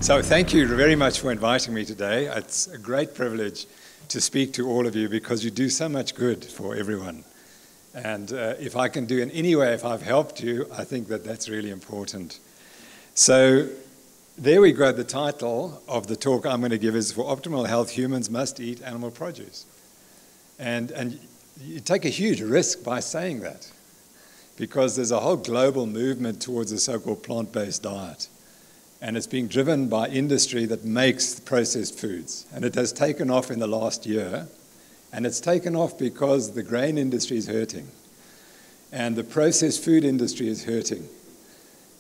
So thank you very much for inviting me today. It's a great privilege to speak to all of you because you do so much good for everyone. And if I can do in any way, if I've helped you, I think that that's really important. So there we go. The title of the talk I'm going to give is, For Optimal Health, Humans Must Eat Animal Produce. And you take a huge risk by saying that, because there's a whole global movement towards a so-called plant-based diet. And it's being driven by industry that makes processed foods. And it has taken off in the last year. And it's taken off because the grain industry is hurting. And the processed food industry is hurting.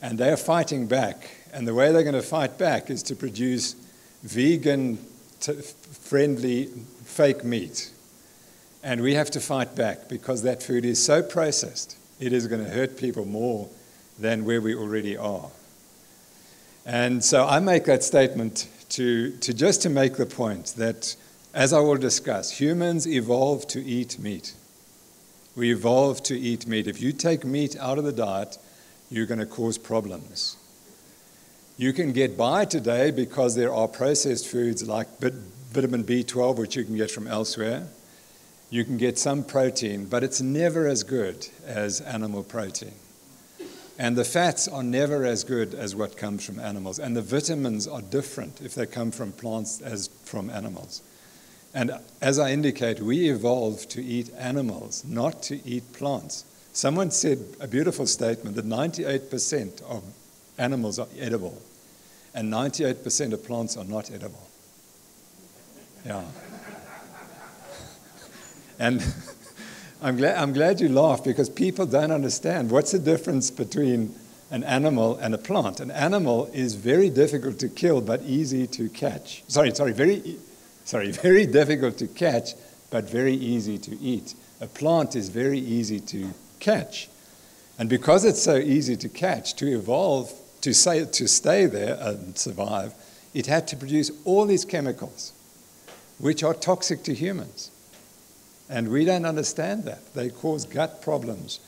And they're fighting back. And the way they're going to fight back is to produce vegan-friendly fake meat. And we have to fight back because that food is so processed, it is going to hurt people more than where we already are. And so I make that statement to make the point that, as I will discuss, humans evolved to eat meat. We evolved to eat meat. If you take meat out of the diet, you're going to cause problems. You can get by today because there are processed foods like vitamin B12, which you can get from elsewhere. You can get some protein, but it's never as good as animal protein. And the fats are never as good as what comes from animals. And the vitamins are different if they come from plants as from animals. And as I indicate, we evolved to eat animals, not to eat plants. Someone said a beautiful statement that 98% of animals are edible and 98% of plants are not edible. Yeah. And I'm glad you laugh, because people don't understand what's the difference between an animal and a plant. An animal is very difficult to kill but easy to catch. Very difficult to catch but very easy to eat. A plant is very easy to catch. And because it's so easy to catch, to evolve, to stay there and survive, it had to produce all these chemicals which are toxic to humans. And we don't understand that. They cause gut problems.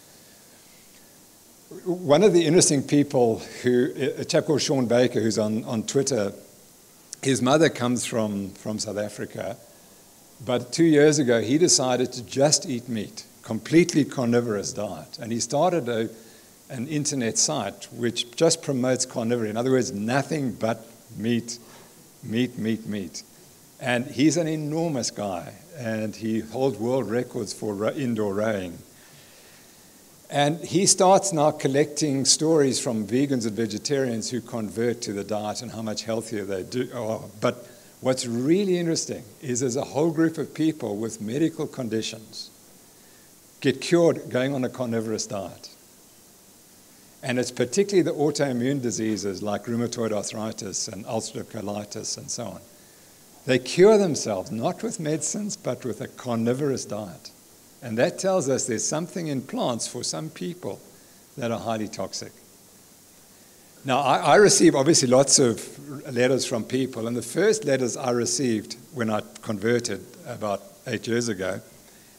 One of the interesting people, a chap called Sean Baker, who's on Twitter, his mother comes from South Africa, but 2 years ago he decided to just eat meat, completely carnivorous diet. And he started an internet site which just promotes carnivory. In other words, nothing but meat. And he's an enormous guy, and he holds world records for indoor rowing. And he starts now collecting stories from vegans and vegetarians who convert to the diet and how much healthier they are. But what's really interesting is there's a whole group of people with medical conditions get cured going on a carnivorous diet. And it's particularly the autoimmune diseases like rheumatoid arthritis and ulcerative colitis and so on. They cure themselves, not with medicines, but with a carnivorous diet. And that tells us there's something in plants for some people that are highly toxic. Now, I receive obviously lots of letters from people, and the first letters I received when I converted about 8 years ago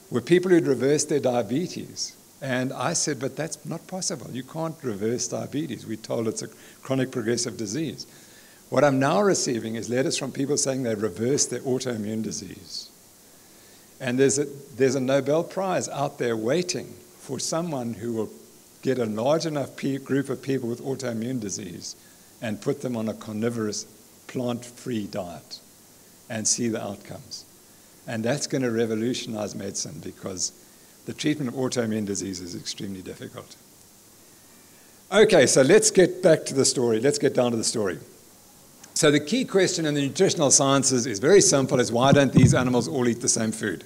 were people who'd reversed their diabetes. And I said, but that's not possible. You can't reverse diabetes. We're told it's a chronic progressive disease. What I'm now receiving is letters from people saying they reversed their autoimmune disease. And there's a Nobel Prize out there waiting for someone who will get a large enough group of people with autoimmune disease and put them on a carnivorous, plant-free diet and see the outcomes. And that's going to revolutionize medicine, because the treatment of autoimmune disease is extremely difficult. Okay, so let's get back to the story. Let's get down to the story. So the key question in the nutritional sciences is very simple: is why don't these animals all eat the same food?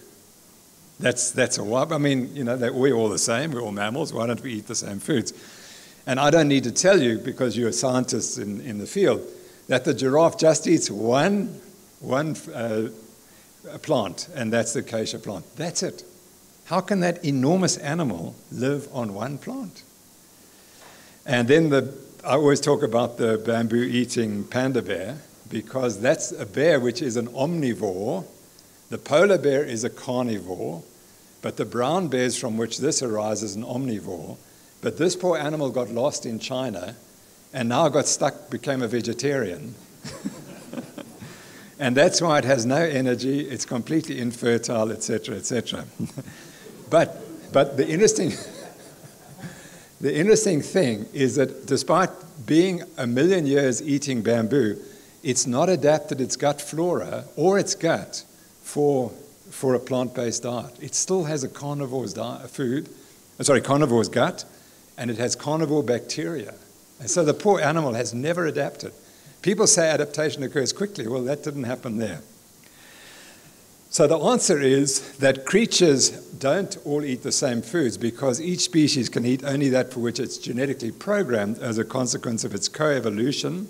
That's a why. I mean, we're all the same. We're all mammals. Why don't we eat the same foods? And I don't need to tell you, because you're scientists in the field, that the giraffe just eats one plant, and that's the acacia plant. That's it. How can that enormous animal live on one plant? And then I always talk about the bamboo-eating panda bear, because that's a bear which is an omnivore. The polar bear is a carnivore, but the brown bears from which this arises is an omnivore. But this poor animal got lost in China and now got stuck, became a vegetarian. And that's why it has no energy, it's completely infertile, etc., etc. But the interesting thing is that despite being 1 million years eating bamboo, it's not adapted its gut flora or its gut for a plant-based diet. It still has a carnivore's carnivore's gut, and it has carnivore bacteria. And so the poor animal has never adapted. People say adaptation occurs quickly. Well, that didn't happen there. So the answer is that creatures don't all eat the same foods because each species can eat only that for which it's genetically programmed as a consequence of its coevolution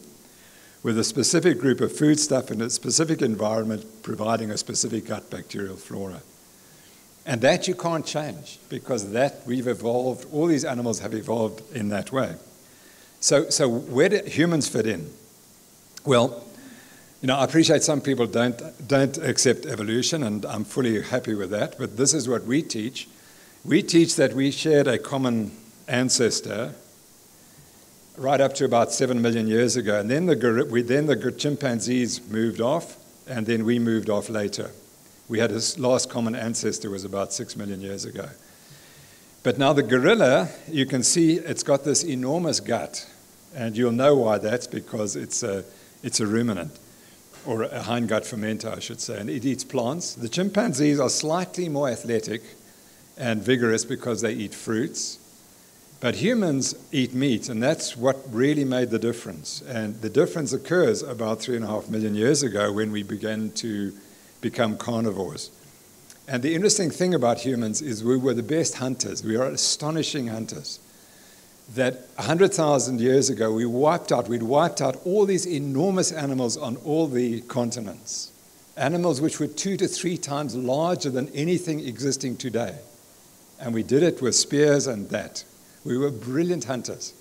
with a specific group of foodstuff in a specific environment providing a specific gut bacterial flora. And that you can't change because that we've evolved, all these animals have evolved in that way. So where do humans fit in? Well, I appreciate some people don't accept evolution, and I'm fully happy with that, but this is what we teach. We teach that we shared a common ancestor right up to about 7 million years ago, and then the chimpanzees moved off, and then we moved off later. We had a last common ancestor was about 6 million years ago. But now the gorilla, you can see it's got this enormous gut, and you'll know why that's because it's a ruminant, or a hindgut fermenter, I should say, and it eats plants. The chimpanzees are slightly more athletic and vigorous because they eat fruits, but humans eat meat, and that's what really made the difference. And the difference occurs about 3.5 million years ago when we began to become carnivores. And the interesting thing about humans is we were the best hunters. We are astonishing hunters. That 100,000 years ago, we'd wiped out all these enormous animals on all the continents. Animals which were 2 to 3 times larger than anything existing today. And we did it with spears and that. We were brilliant hunters.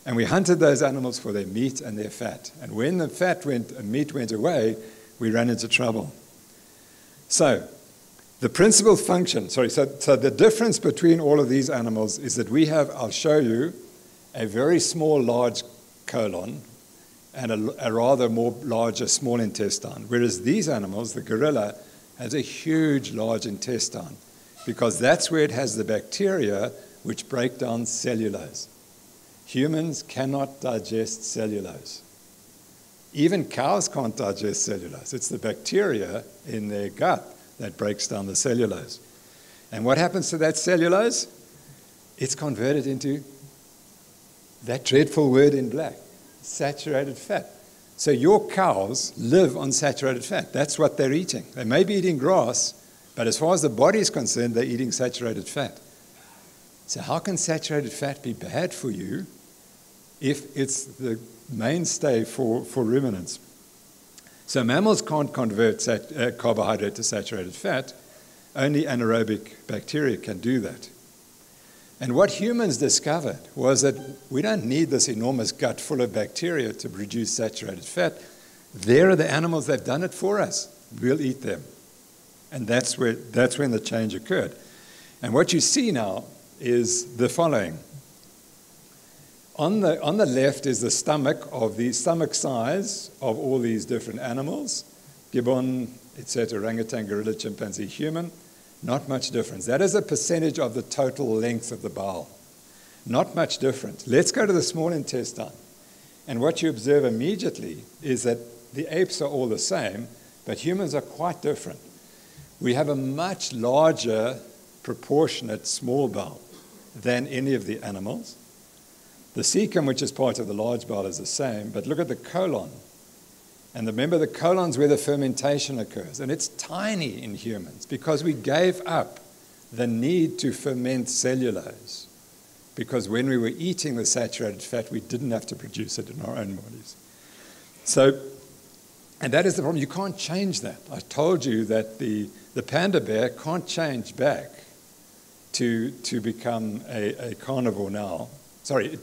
And we hunted those animals for their meat and their fat. And when the meat went away, we ran into trouble. So the principal function, so the difference between all of these animals is that we have, I'll show you, a very small, large colon and a rather more larger small intestine, whereas these animals, the gorilla, has a huge, large intestine because that's where it has the bacteria which break down cellulose. Humans cannot digest cellulose. Even cows can't digest cellulose. It's the bacteria in their gut that breaks down the cellulose. And what happens to that cellulose? It's converted into that dreadful word in black, saturated fat. So your cows live on saturated fat. That's what they're eating. They may be eating grass, but as far as the body is concerned, they're eating saturated fat. So how can saturated fat be bad for you if it's the mainstay for ruminants? So mammals can't convert carbohydrate to saturated fat. Only anaerobic bacteria can do that. And what humans discovered was that we don't need this enormous gut full of bacteria to produce saturated fat. There are the animals that have done it for us. We'll eat them. And that's when the change occurred. And what you see now is the following. On the left is the stomach size of all these different animals, gibbon, etc., orangutan, gorilla, chimpanzee, human. Not much difference. That is a percentage of the total length of the bowel. Not much different. Let's go to the small intestine. And what you observe immediately is that the apes are all the same, but humans are quite different. We have a much larger proportionate small bowel than any of the animals. The cecum, which is part of the large bowel, is the same, but look at the colon. And remember, the colon's where the fermentation occurs. And it's tiny in humans because we gave up the need to ferment cellulose. Because when we were eating the saturated fat, we didn't have to produce it in our own bodies. So, and that is the problem. You can't change that. I told you that the panda bear can't change back to become a carnivore now. Sorry,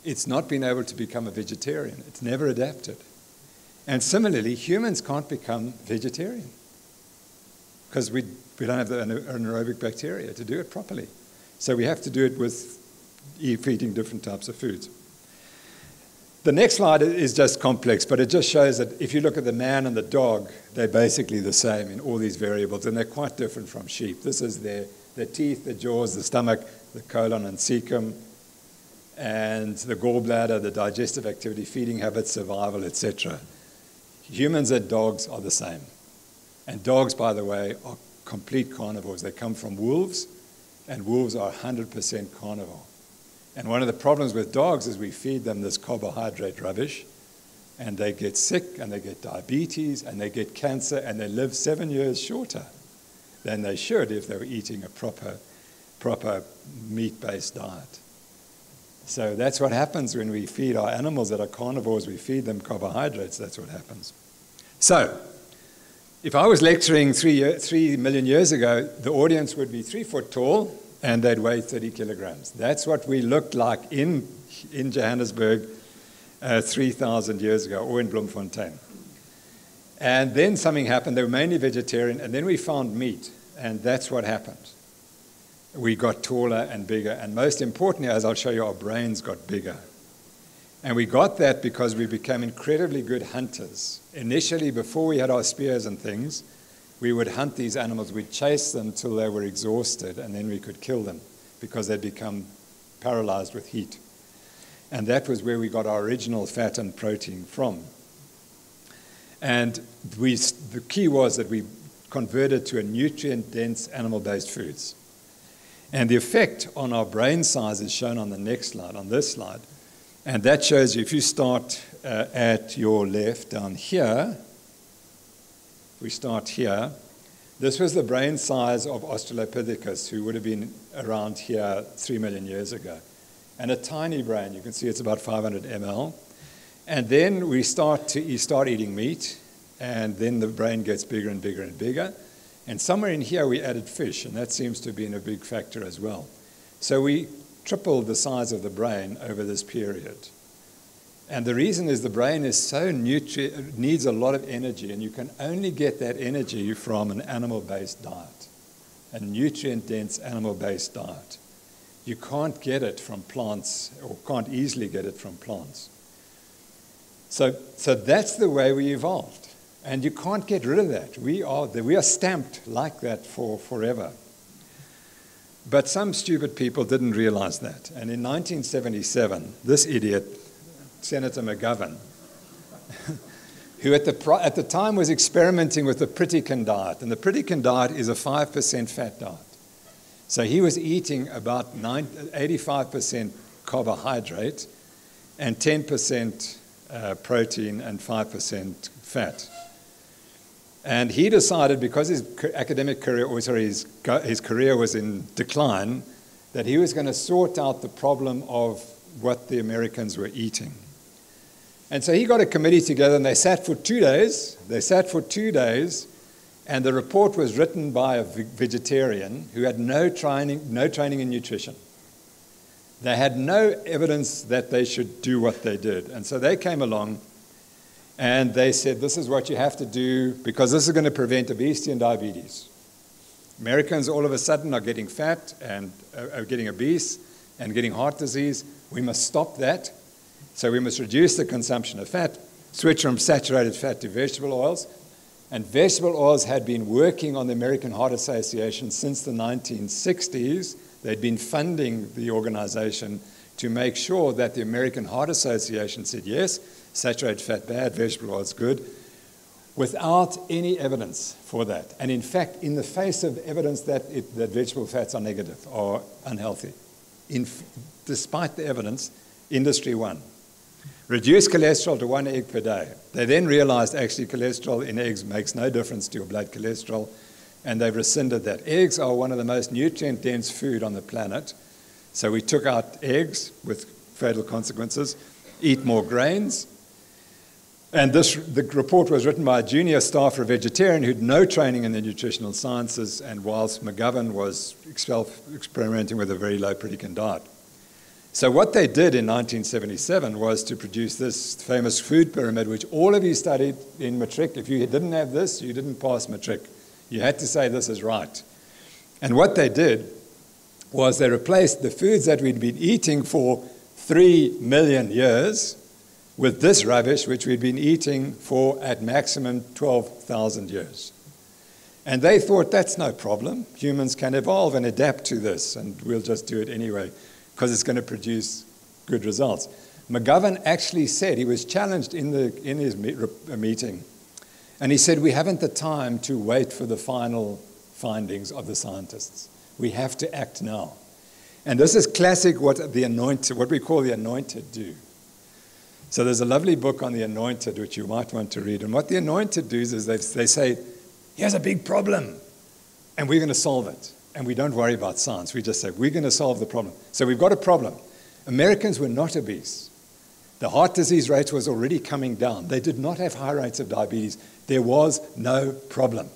it's not been able to become a vegetarian. It's never adapted. And similarly, humans can't become vegetarian because we don't have the anaerobic bacteria to do it properly. So we have to do it with feeding different types of foods. The next slide is just complex, but it just shows that if you look at the man and the dog, they're basically the same in all these variables, and they're quite different from sheep. This is their teeth, the jaws, the stomach, the colon and cecum, and the gallbladder, the digestive activity, feeding habits, survival, etc. Humans and dogs are the same. And dogs, by the way, are complete carnivores. They come from wolves, and wolves are 100% carnivore. And one of the problems with dogs is we feed them this carbohydrate rubbish, and they get sick, and they get diabetes, and they get cancer, and they live 7 years shorter than they should if they were eating a proper meat-based diet. So that's what happens when we feed our animals that are carnivores. We feed them carbohydrates. That's what happens. So if I was lecturing 3 million years ago, the audience would be 3 foot tall, and they'd weigh 30 kilograms. That's what we looked like in Johannesburg 3,000 years ago, or in Bloemfontein. And then something happened. They were mainly vegetarian, and then we found meat, and that's what happened. We got taller and bigger, and most importantly, as I'll show you, our brains got bigger. And we got that because we became incredibly good hunters. Initially, before we had our spears and things, we would hunt these animals. We'd chase them till they were exhausted, and then we could kill them because they'd become paralyzed with heat. And that was where we got our original fat and protein from. And the key was that we converted to a nutrient-dense animal-based foods. And the effect on our brain size is shown on the next slide, on this slide. And that shows you, if you start at your left down here, we start here. This was the brain size of Australopithecus, who would have been around here 3 million years ago. And a tiny brain, you can see it's about 500 ml. And then you start eating meat, and then the brain gets bigger and bigger and bigger. And somewhere in here we added fish, and that seems to have been a big factor as well. So we tripled the size of the brain over this period. And the reason is the brain is so needs a lot of energy, and you can only get that energy from an animal-based diet, a nutrient-dense animal-based diet. You can't get it from plants, or can't easily get it from plants. So that's the way we evolved. And you can't get rid of that. We are stamped like that for forever. But some stupid people didn't realize that. And in 1977, this idiot, Senator McGovern, who at the time was experimenting with the Pritikin diet. And the Pritikin diet is a 5% fat diet. So he was eating about 85% carbohydrate and 10% protein and 5% fat. And he decided, because his academic career, or sorry, his career was in decline, that he was going to sort out the problem of what the Americans were eating. And so he got a committee together, and they sat for 2 days. And the report was written by a vegetarian who had no training in nutrition. They had no evidence that they should do what they did. And so they came along, and they said, this is what you have to do, because this is going to prevent obesity and diabetes. Americans all of a sudden are getting fat and are getting obese and getting heart disease. We must stop that. So we must reduce the consumption of fat, switch from saturated fat to vegetable oils. And vegetable oils had been working on the American Heart Association since the 1960s. They'd been funding the organization to make sure that the American Heart Association said, yes, saturated fat bad, vegetable oil is good, without any evidence for that. And in fact, in the face of evidence that vegetable fats are negative or unhealthy, despite the evidence, industry won. Reduce cholesterol to 1 egg per day. They then realized actually cholesterol in eggs makes no difference to your blood cholesterol, and they've rescinded that. Eggs are one of the most nutrient-dense food on the planet. So we took out eggs with fatal consequences, eat more grains. And the report was written by a junior staffer, a vegetarian, who had no training in the nutritional sciences, and whilst McGovern was experimenting with a very low Pritikin diet. So what they did in 1977 was to produce this famous food pyramid, which all of you studied in matric. If you didn't have this, you didn't pass matric. You had to say this is right. And what they did was they replaced the foods that we'd been eating for 3 million years with this rubbish, which we'd been eating for at maximum 12,000 years. And they thought, that's no problem. Humans can evolve and adapt to this, and we'll just do it anyway, because it's going to produce good results. McGovern actually said, he was challenged in his meeting, and he said, we haven't the time to wait for the final findings of the scientists. We have to act now. And this is classic what we call the anointed do. So there's a lovely book on the anointed, which you might want to read. And what the anointed do is they say, here's a big problem, and we're going to solve it. And we don't worry about science. We just say, we're going to solve the problem. So we've got a problem. Americans were not obese. The heart disease rate was already coming down. They did not have high rates of diabetes. There was no problem.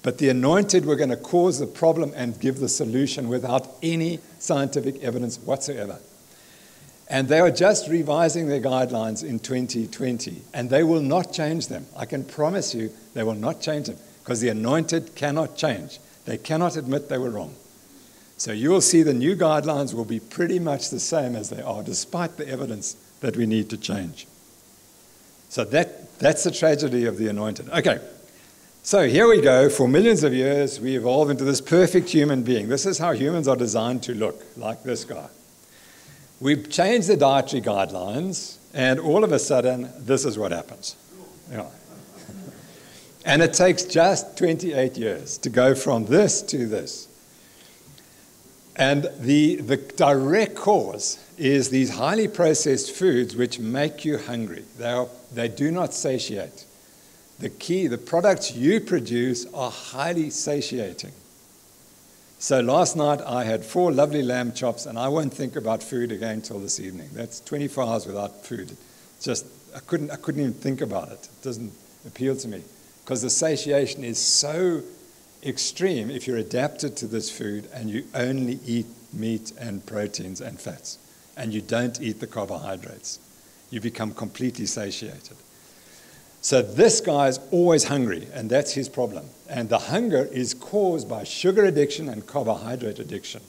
But the anointed were going to cause the problem and give the solution without any scientific evidence whatsoever. And they are just revising their guidelines in 2020, and they will not change them. I can promise you they will not change them, because the anointed cannot change. They cannot admit they were wrong. So you will see the new guidelines will be pretty much the same as they are, despite the evidence that we need to change. So that's the tragedy of the anointed. Okay, so here we go. For millions of years, we evolved into this perfect human being. This is how humans are designed to look, like this guy. We've changed the dietary guidelines, and all of a sudden, this is what happens. Yeah. And it takes just 28 years to go from this to this. And the direct cause is these highly processed foods which make you hungry. They do not satiate. The products you produce are highly satiating. So last night I had 4 lovely lamb chops, and I won't think about food again till this evening. That's 24 hours without food. Just I couldn't even think about it. It doesn't appeal to me, because the satiation is so extreme if you're adapted to this food and you only eat meat and proteins and fats, and you don't eat the carbohydrates. You become completely satiated. So this guy is always hungry, and that's his problem. And the hunger is caused by sugar addiction and carbohydrate addiction.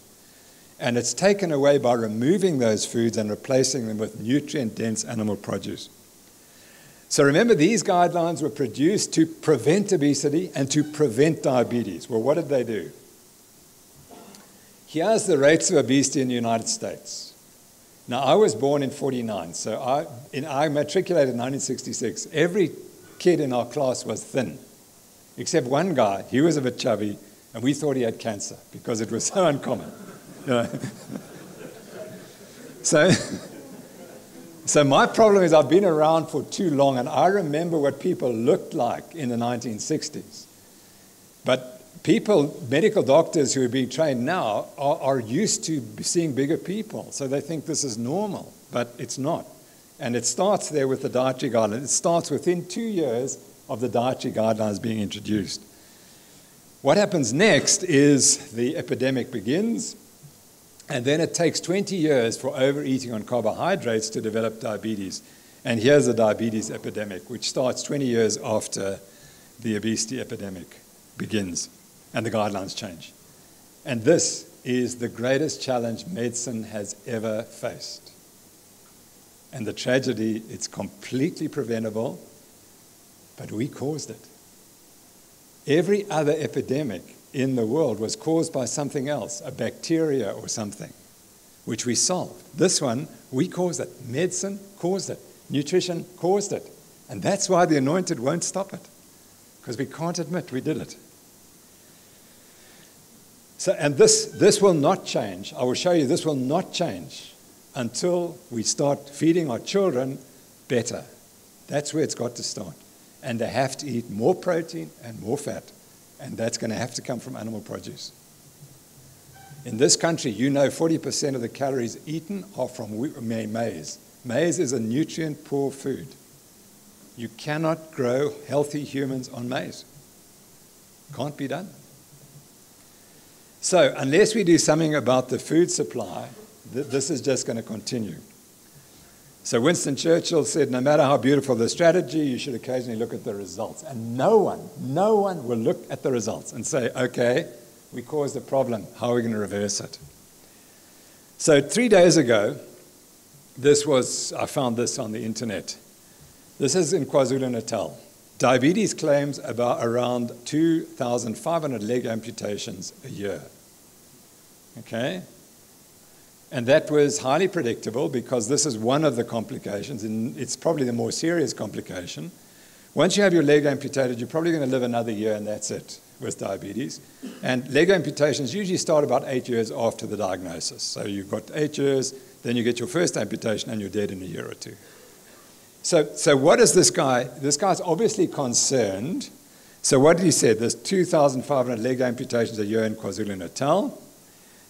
And it's taken away by removing those foods and replacing them with nutrient-dense animal produce. So remember, these guidelines were produced to prevent obesity and to prevent diabetes. Well, what did they do? Here's the rates of obesity in the United States. Now, I was born in 49, so I matriculated in 1966. Every kid in our class was thin, except one guy. He was a bit chubby, and we thought he had cancer because it was so uncommon. You know? So my problem is I've been around for too long, and I remember what people looked like in the 1960s. But medical doctors who are being trained now are used to seeing bigger people, so they think this is normal, but it's not. And it starts there with the dietary guidelines. It starts within 2 years of the dietary guidelines being introduced. What happens next is the epidemic begins, and then it takes 20 years for overeating on carbohydrates to develop diabetes. And here's the diabetes epidemic, which starts 20 years after the obesity epidemic begins, and the guidelines change. And this is the greatest challenge medicine has ever faced. And the tragedy, it's completely preventable, but we caused it. Every other epidemic in the world was caused by something else, a bacteria or something, which we solved. This one, we caused it. Medicine caused it. Nutrition caused it. And that's why the anointed won't stop it, because we can't admit we did it. So, and this will not change. I will show you this will not change until we start feeding our children better. That's where it's got to start. And they have to eat more protein and more fat. And that's going to have to come from animal produce. In this country, 40% of the calories eaten are from maize. Maize is a nutrient-poor food. You cannot grow healthy humans on maize. Can't be done. So unless we do something about the food supply, this is just going to continue. So Winston Churchill said, no matter how beautiful the strategy, you should occasionally look at the results. And no one will look at the results and say, okay, we caused the problem. How are we going to reverse it? So 3 days ago, I found this on the internet. This is in KwaZulu-Natal. Diabetes claims around 2,500 leg amputations a year. Okay? And that was highly predictable because this is one of the complications, and it's probably the more serious complication. Once you have your leg amputated, you're probably going to live another year, and that's it with diabetes. And leg amputations usually start about 8 years after the diagnosis. So you've got 8 years, then you get your first amputation, and you're dead in a year or two. So what is this guy? This guy's obviously concerned. So what did he say? There's 2,500 leg amputations a year in KwaZulu-Natal.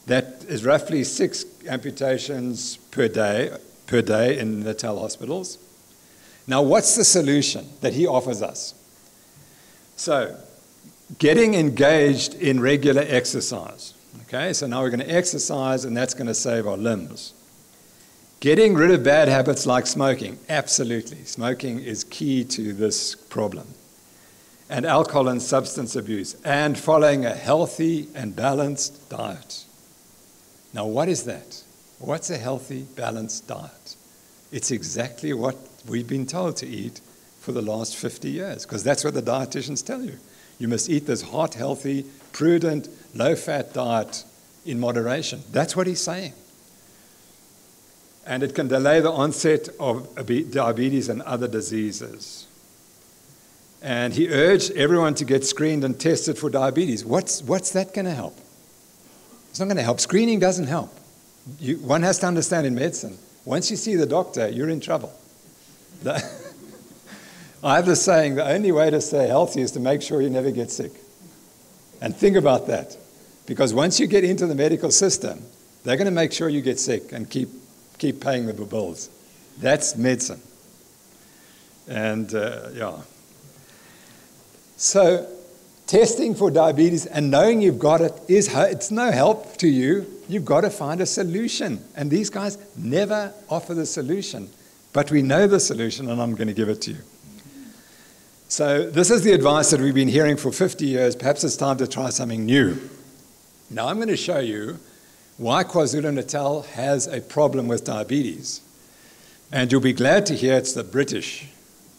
That is roughly 6 amputations per day in Natal hospitals. Now, what's the solution that he offers us? So, getting engaged in regular exercise. Okay, so now we're going to exercise, and that's going to save our limbs. Getting rid of bad habits like smoking. Absolutely. Smoking is key to this problem. And alcohol and substance abuse. And following a healthy and balanced diet. Now, what is that? What's a healthy, balanced diet? It's exactly what we've been told to eat for the last 50 years, because that's what the dietitians tell you. You must eat this heart healthy, prudent, low-fat diet in moderation. That's what he's saying. And it can delay the onset of diabetes and other diseases. And he urged everyone to get screened and tested for diabetes. What's that going to help? It's not going to help. Screening doesn't help. One has to understand in medicine, once you see the doctor, you're in trouble. I have this saying, the only way to stay healthy is to make sure you never get sick. And think about that. Because once you get into the medical system, they're going to make sure you get sick and keep paying the bills. That's medicine. And, yeah. So, testing for diabetes and knowing you've got it it's no help to you. You've got to find a solution. And these guys never offer the solution. But we know the solution, and I'm going to give it to you. So this is the advice that we've been hearing for 50 years. Perhaps it's time to try something new. Now I'm going to show you why KwaZulu-Natal has a problem with diabetes. And you'll be glad to hear it's the British.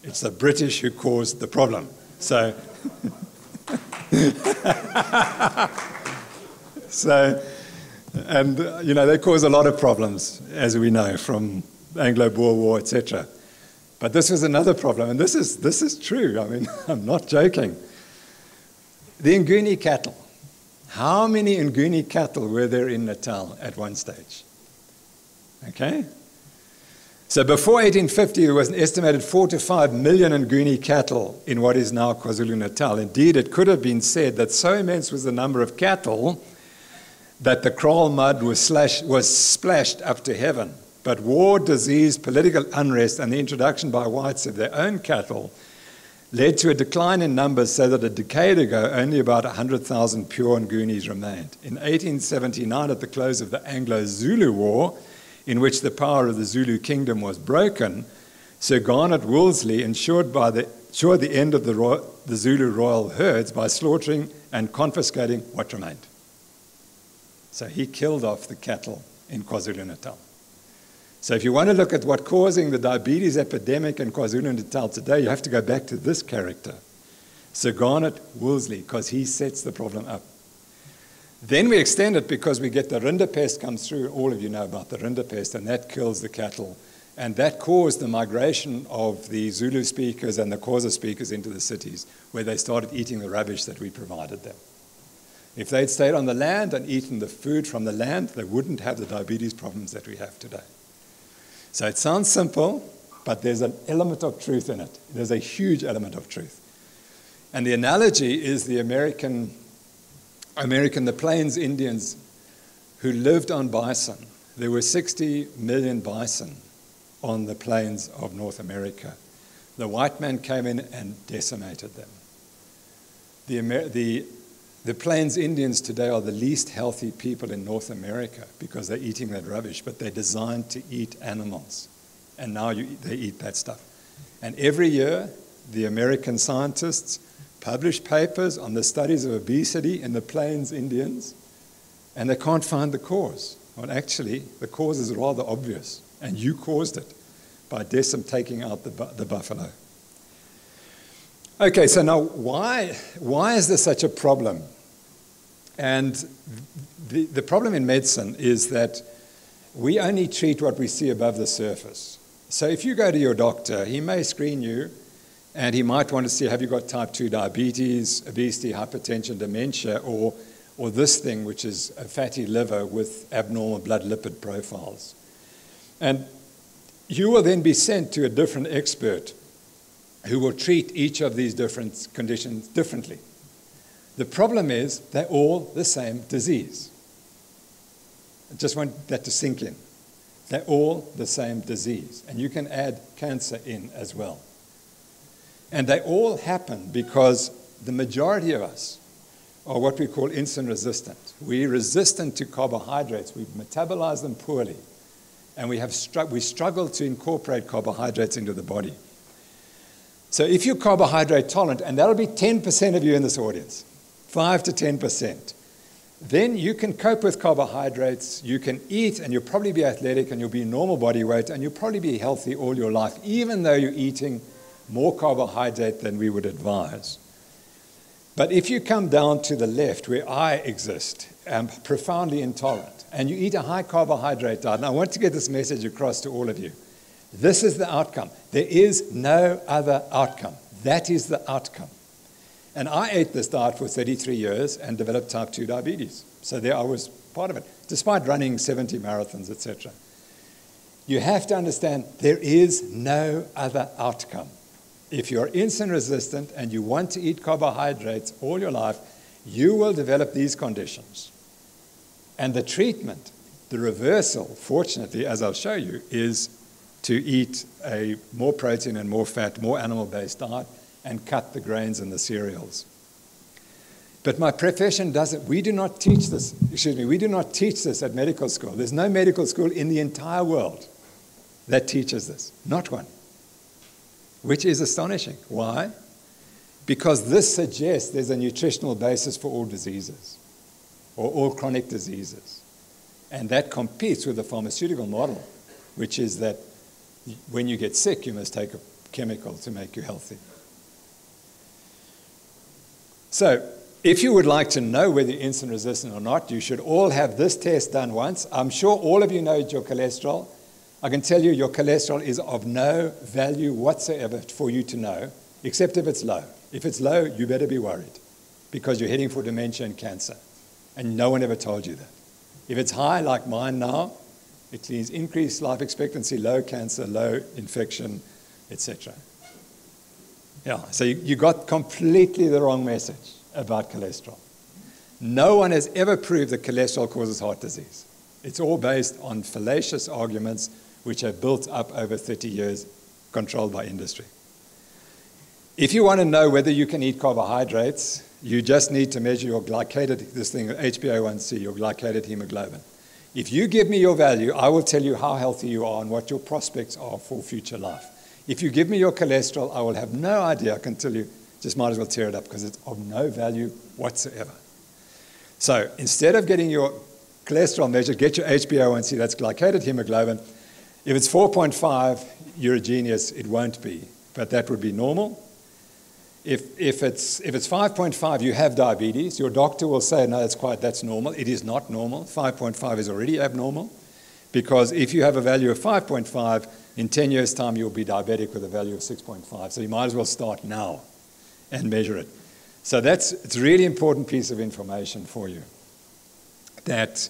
It's the British who caused the problem. So... they cause a lot of problems, as we know, from Anglo-Boer War, etc. But this was another problem, and this is true. I mean, I'm not joking. The Nguni cattle. How many Nguni cattle were there in Natal at one stage? Okay? So before 1850, there was an estimated 4 to 5 million Nguni cattle in what is now KwaZulu-Natal. Indeed, it could have been said that so immense was the number of cattle that the kraal mud was splashed up to heaven. But war, disease, political unrest, and the introduction by whites of their own cattle led to a decline in numbers, so that a decade ago, only about 100,000 pure Ngunis remained. In 1879, at the close of the Anglo-Zulu War, in which the power of the Zulu kingdom was broken, Sir Garnet Wolseley ensured the end of the Zulu royal herds by slaughtering and confiscating what remained. So he killed off the cattle in KwaZulu-Natal. So if you want to look at what's causing the diabetes epidemic in KwaZulu-Natal today, you have to go back to this character, Sir Garnet Wolseley, because he sets the problem up. Then we extend it because we get the rinderpest comes through. All of you know about the rinderpest, and that kills the cattle. And that caused the migration of the Zulu speakers and the Xhosa speakers into the cities, where they started eating the rubbish that we provided them. If they'd stayed on the land and eaten the food from the land, they wouldn't have the diabetes problems that we have today. So it sounds simple, but there's an element of truth in it. There's a huge element of truth. And the analogy is the the Plains Indians who lived on bison. There were 60 million bison on the plains of North America. The white man came in and decimated them. The Plains Indians today are the least healthy people in North America because they're eating that rubbish, but they're designed to eat animals. And now they eat that stuff. And every year, the American scientists publish papers on the studies of obesity in the Plains Indians, and they can't find the cause. Well, actually, the cause is rather obvious. And you caused it by taking out the buffalo. Okay, so now why is this such a problem? And the problem in medicine is that we only treat what we see above the surface. So if you go to your doctor, he may screen you, and he might want to see, have you got type 2 diabetes, obesity, hypertension, dementia, or this thing, which is a fatty liver with abnormal blood lipid profiles. And you will then be sent to a different expert who will treat each of these different conditions differently. The problem is they're all the same disease. I just want that to sink in. They're all the same disease. And you can add cancer in as well. And they all happen because the majority of us are what we call insulin resistant. We're resistant to carbohydrates. We metabolize them poorly. And we struggle to incorporate carbohydrates into the body. So if you're carbohydrate tolerant, and that'll be 10% of you in this audience, 5 to 10%, then you can cope with carbohydrates, you can eat, and you'll probably be athletic, and you'll be normal body weight, and you'll probably be healthy all your life, even though you're eating more carbohydrate than we would advise. But if you come down to the left, where I exist, am profoundly intolerant, and you eat a high carbohydrate diet, and I want to get this message across to all of you, this is the outcome. There is no other outcome. That is the outcome. And I ate this diet for 33 years and developed type 2 diabetes. So there I was part of it, despite running 70 marathons, etc. You have to understand there is no other outcome. If you're insulin resistant and you want to eat carbohydrates all your life, you will develop these conditions. And the treatment, the reversal, fortunately, as I'll show you, is to eat a more protein and more fat, more animal-based diet, and cut the grains and the cereals. But my profession doesn't, we do not teach this at medical school. There's no medical school in the entire world that teaches this, not one, which is astonishing. Why? Because this suggests there's a nutritional basis for all diseases, or all chronic diseases. And that competes with the pharmaceutical model, which is that when you get sick, you must take a chemical to make you healthy. So, if you would like to know whether you're insulin resistant or not, you should all have this test done once. I'm sure all of you know your cholesterol. I can tell you your cholesterol is of no value whatsoever for you to know, except if it's low. If it's low, you better be worried, because you're heading for dementia and cancer. And no one ever told you that. If it's high, like mine now, it means increased life expectancy, low cancer, low infection, etc. Yeah, so you got completely the wrong message about cholesterol. No one has ever proved that cholesterol causes heart disease. It's all based on fallacious arguments which have built up over 30 years, controlled by industry. If you want to know whether you can eat carbohydrates, you just need to measure your glycated, this thing, HbA1c, your glycated hemoglobin. If you give me your value, I will tell you how healthy you are and what your prospects are for future life. If you give me your cholesterol, I will have no idea. I can tell you, just might as well tear it up because it's of no value whatsoever. So instead of getting your cholesterol measured, get your HbA1c, that's glycated hemoglobin. If it's 4.5, you're a genius. It won't be, but that would be normal. If it's 5.5, you have diabetes. Your doctor will say, no, that's normal. It is not normal. 5.5 is already abnormal, because if you have a value of 5.5, in 10 years' time, you'll be diabetic with a value of 6.5. So you might as well start now and measure it. So it's a really important piece of information for you, that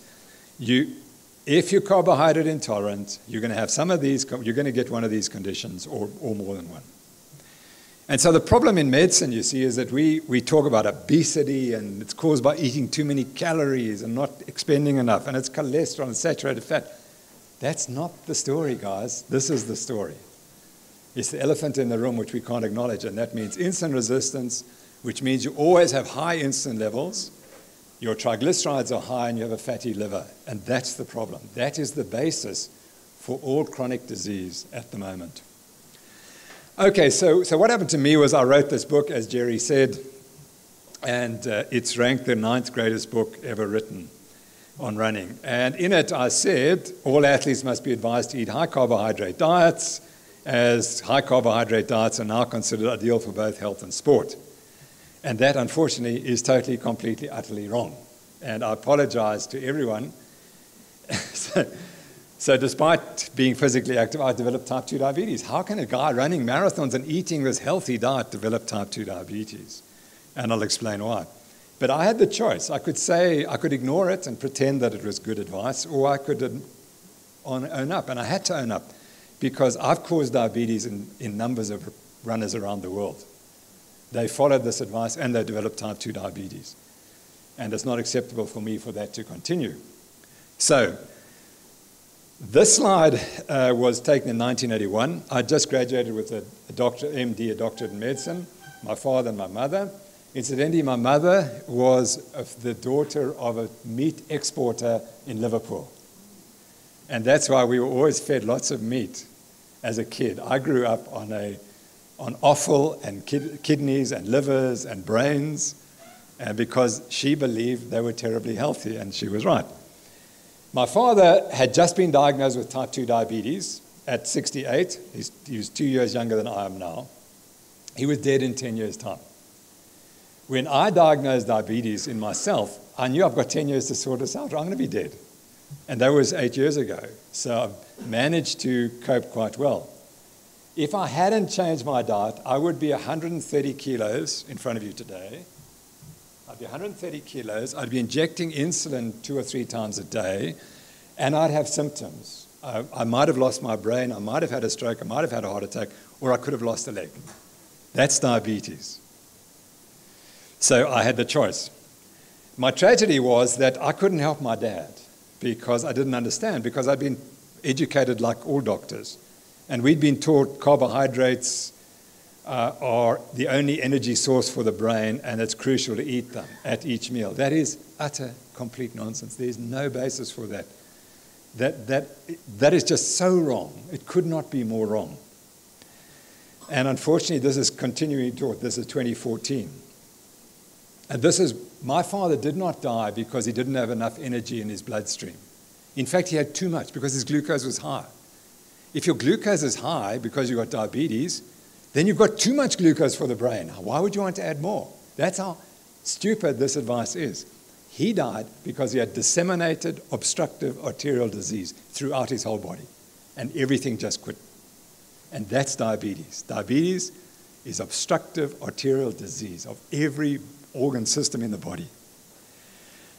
if you're carbohydrate intolerant, you're going to have some of these, you're going to get one of these conditions or more than one. And so the problem in medicine, you see, is that we talk about obesity, and it's caused by eating too many calories and not expending enough, and it's cholesterol and saturated fat. That's not the story, guys. This is the story. It's the elephant in the room, which we can't acknowledge, and that means insulin resistance, which means you always have high insulin levels, your triglycerides are high, and you have a fatty liver, and that's the problem. That is the basis for all chronic disease at the moment. Okay, so what happened to me was I wrote this book, as Jerry said, and it's ranked the 9th greatest book ever written. on running. And in it, I said all athletes must be advised to eat high carbohydrate diets, as high carbohydrate diets are now considered ideal for both health and sport. And that, unfortunately, is totally, completely, utterly wrong. And I apologize to everyone. So despite being physically active, I developed type 2 diabetes. How can a guy running marathons and eating this healthy diet develop type 2 diabetes? And I'll explain why. But I had the choice. I could ignore it and pretend that it was good advice, or I could own up. And I had to own up because I've caused diabetes in numbers of runners around the world. They followed this advice and they developed type 2 diabetes. And it's not acceptable for me for that to continue. So this slide was taken in 1981. I just graduated with a MD, a doctorate in medicine, my father and my mother. Incidentally, my mother was the daughter of a meat exporter in Liverpool. And that's why we were always fed lots of meat as a kid. I grew up on offal and kidneys and livers and brains, because she believed they were terribly healthy, and she was right. My father had just been diagnosed with type 2 diabetes at 68. He was 2 years younger than I am now. He was dead in 10 years' time. When I diagnosed diabetes in myself, I knew I've got 10 years to sort this out, or I'm going to be dead. And that was 8 years ago. So I've managed to cope quite well. If I hadn't changed my diet, I would be 130 kilos in front of you today. I'd be 130 kilos. I'd be injecting insulin 2 or 3 times a day, and I'd have symptoms. I might have lost my brain. I might have had a stroke. I might have had a heart attack, or I could have lost a leg. That's diabetes. So I had the choice. My tragedy was that I couldn't help my dad because I didn't understand, because I'd been educated like all doctors. And we'd been taught carbohydrates are the only energy source for the brain, and it's crucial to eat them at each meal. That is utter, complete nonsense. There's no basis for that. That is just so wrong. It could not be more wrong. And unfortunately, this is continuing taught. This is 2014. And my father did not die because he didn't have enough energy in his bloodstream. In fact, he had too much because his glucose was high. If your glucose is high because you've got diabetes, then you've got too much glucose for the brain. Why would you want to add more? That's how stupid this advice is. He died because he had disseminated obstructive arterial disease throughout his whole body, and everything just quit. And that's diabetes. Diabetes is obstructive arterial disease of every organ system in the body.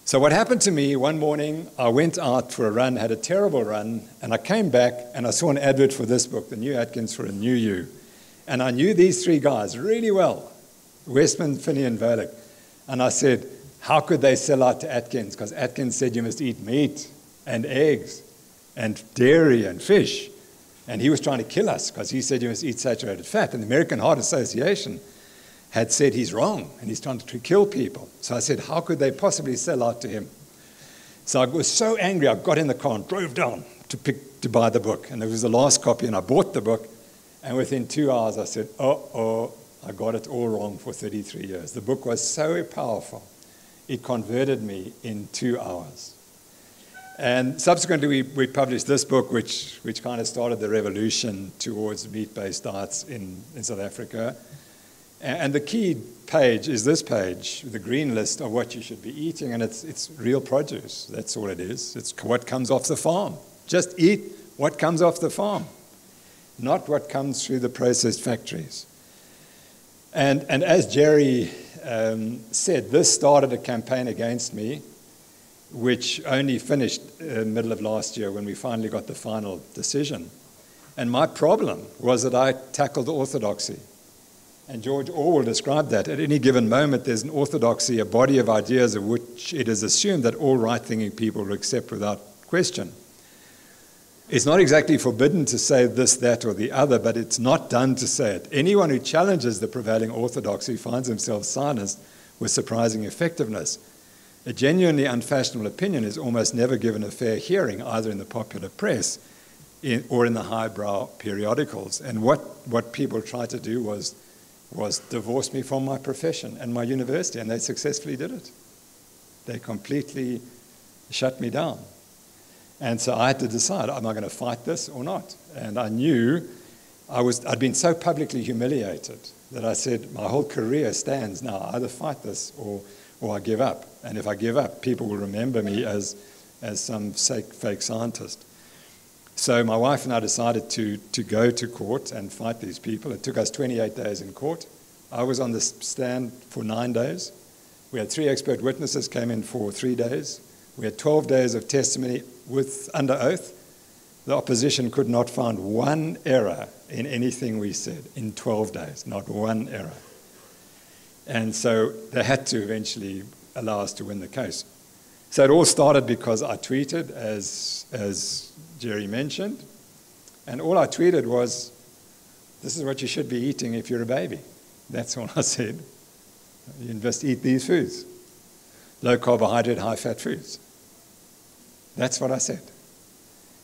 So what happened to me, one morning, I went out for a run, had a terrible run, and I came back and I saw an advert for this book, The New Atkins for a New You. And I knew these 3 guys really well, Westman, Finney, and Volek. And I said, how could they sell out to Atkins? Because Atkins said you must eat meat and eggs and dairy and fish. And he was trying to kill us because he said you must eat saturated fat. And the American Heart Association had said he's wrong and he's trying to kill people. So I said, how could they possibly sell out to him? So I was so angry, I got in the car and drove down to buy the book. And it was the last copy, and I bought the book. And within 2 hours, I said, I got it all wrong for 33 years. The book was so powerful, it converted me in 2 hours. And subsequently, we published this book, which kind of started the revolution towards meat-based diets in South Africa. And the key page is this page, the green list of what you should be eating, and it's real produce. That's all it is. It's what comes off the farm. Just eat what comes off the farm, not what comes through the processed factories. And as Jerry said, this started a campaign against me, which only finished middle of last year when we finally got the final decision. And my problem was that I tackled orthodoxy. And George Orwell described that. At any given moment, there's an orthodoxy, a body of ideas of which it is assumed that all right-thinking people will accept without question. It's not exactly forbidden to say this, that, or the other, but it's not done to say it. Anyone who challenges the prevailing orthodoxy finds himself silenced with surprising effectiveness. A genuinely unfashionable opinion is almost never given a fair hearing, either in the popular press or in the highbrow periodicals. And what people tried to do was divorce me from my profession and my university, and they successfully did it. They completely shut me down. And so I had to decide, am I going to fight this or not? And I knew I'd been so publicly humiliated that I said, my whole career stands now. I either fight this or I give up. And if I give up, people will remember me as some fake scientist. So my wife and I decided to go to court and fight these people. It took us 28 days in court. I was on the stand for 9 days. We had 3 expert witnesses came in for 3 days. We had 12 days of testimony under oath. The opposition could not find one error in anything we said in 12 days, not one error. And so they had to eventually allow us to win the case. So it all started because I tweeted, as Jerry mentioned, and all I tweeted was, this is what you should be eating if you're a baby. That's all I said. You must eat these foods. Low carbohydrate, high fat foods. That's what I said.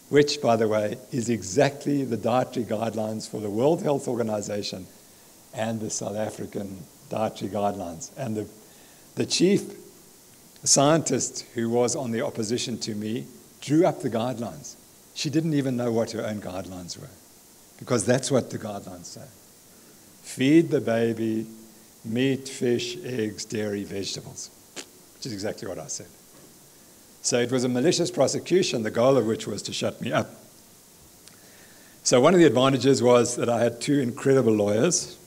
Which, by the way, is exactly the dietary guidelines for the World Health Organization and the South African dietary guidelines. And the chief scientist who was on the opposition to me drew up the guidelines. She didn't even know what her own guidelines were, because that's what the guidelines say. Feed the baby meat, fish, eggs, dairy, vegetables, which is exactly what I said. So it was a malicious prosecution, the goal of which was to shut me up. So one of the advantages was that I had 2 incredible lawyers,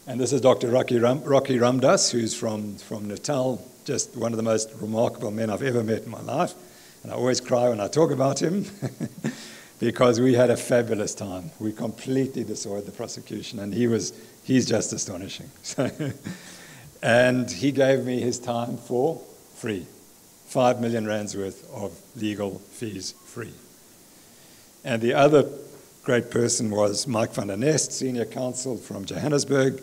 and this is Dr. Rocky Ramdas, who's from Natal, just one of the most remarkable men I've ever met in my life, and I always cry when I talk about him, because we had a fabulous time. We completely destroyed the prosecution, and he's just astonishing. And he gave me his time for free. 5 million rands worth of legal fees free. And the other great person was Mike van der Nest, senior counsel from Johannesburg.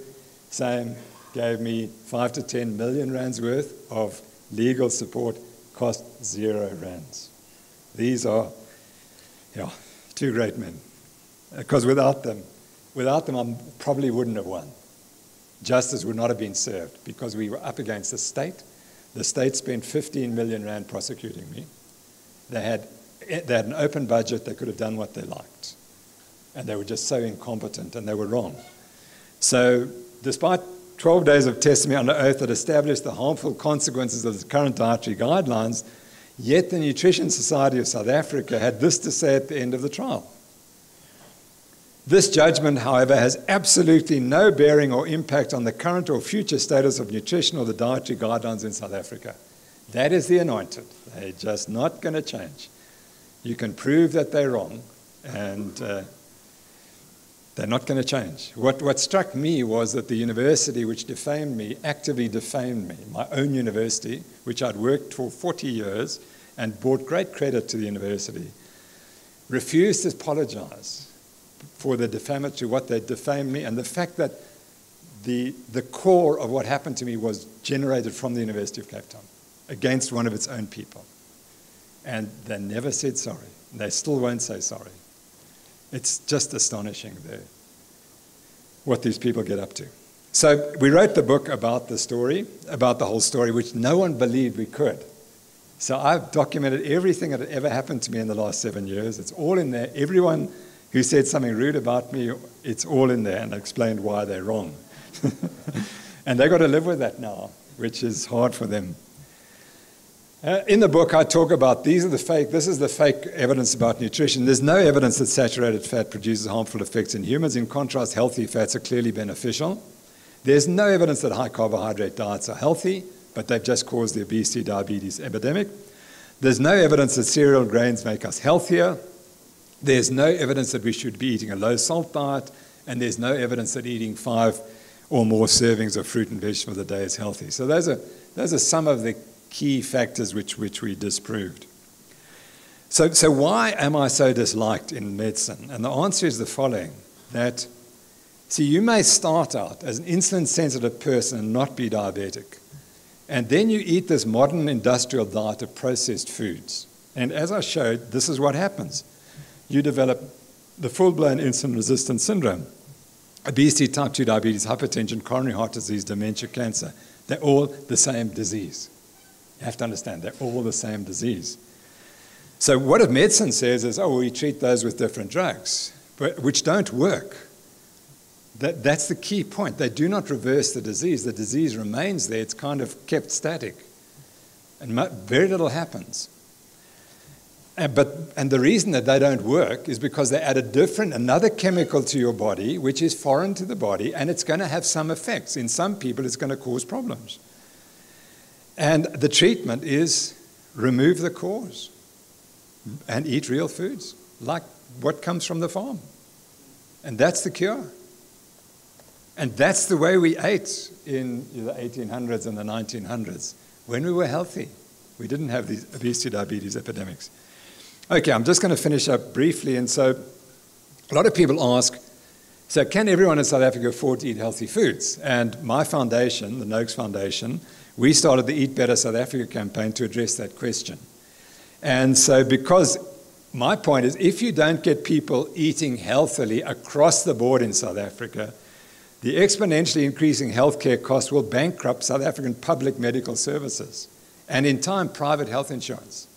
Same, gave me 5 to 10 million rands worth of legal support, cost 0 rands. These are 2 great men. Because without them I probably wouldn't have won. Justice would not have been served, because we were up against the state. The state spent 15 million rand prosecuting me. They had an open budget. They could have done what they liked. And they were just so incompetent, and they were wrong. So despite 12 days of testimony under oath that established the harmful consequences of the current dietary guidelines, yet the Nutrition Society of South Africa had this to say at the end of the trial. This judgment, however, has absolutely no bearing or impact on the current or future status of nutrition or the dietary guidelines in South Africa. That is the anointed. They're just not going to change. You can prove that they're wrong, and they're not going to change. What struck me was that the university which defamed me, actively defamed me, my own university, which I'd worked for 40 years and brought great credit to the university, refused to apologize for the defamatory, what they defamed me, and the fact that the core of what happened to me was generated from the University of Cape Town against one of its own people. And they never said sorry. They still won't say sorry. It's just astonishing what these people get up to. So we wrote the book about the story, about the whole story, which no one believed we could. So I've documented everything that had ever happened to me in the last 7 years. It's all in there. Everyone who said something rude about me, it's all in there, and I explained why they're wrong. And they've got to live with that now, which is hard for them. In the book, I talk about this is the fake evidence about nutrition. There's no evidence that saturated fat produces harmful effects in humans. In contrast, healthy fats are clearly beneficial. There's no evidence that high carbohydrate diets are healthy, but they've just caused the obesity, diabetes epidemic. There's no evidence that cereal grains make us healthier. There's no evidence that we should be eating a low-salt diet, and there's no evidence that eating 5 or more servings of fruit and vegetables a day is healthy. So those are some of the key factors which we disproved. So why am I so disliked in medicine? And the answer is the following, that, see, you may start out as an insulin-sensitive person and not be diabetic, and then you eat this modern industrial diet of processed foods. And as I showed, this is what happens. You develop the full-blown insulin-resistant syndrome, obesity, type 2 diabetes, hypertension, coronary heart disease, dementia, cancer. They're all the same disease. You have to understand, they're all the same disease. So what if medicine says is, oh, we treat those with different drugs, which don't work. That's the key point. They do not reverse the disease. The disease remains there. It's kind of kept static. And very little happens. And the reason that they don't work is because they add another chemical to your body, which is foreign to the body, and it's going to have some effects. In some people, it's going to cause problems. And the treatment is remove the cause and eat real foods, like what comes from the farm. And that's the cure. And that's the way we ate in the 1800s and the 1900s, when we were healthy. We didn't have these obesity, diabetes epidemics. Okay, I'm just going to finish up briefly. And so a lot of people ask, so can everyone in South Africa afford to eat healthy foods? And my foundation, the Noakes Foundation, we started the Eat Better South Africa campaign to address that question. And so because my point is, if you don't get people eating healthily across the board in South Africa, the exponentially increasing healthcare costs will bankrupt South African public medical services. And in time, private health insurance.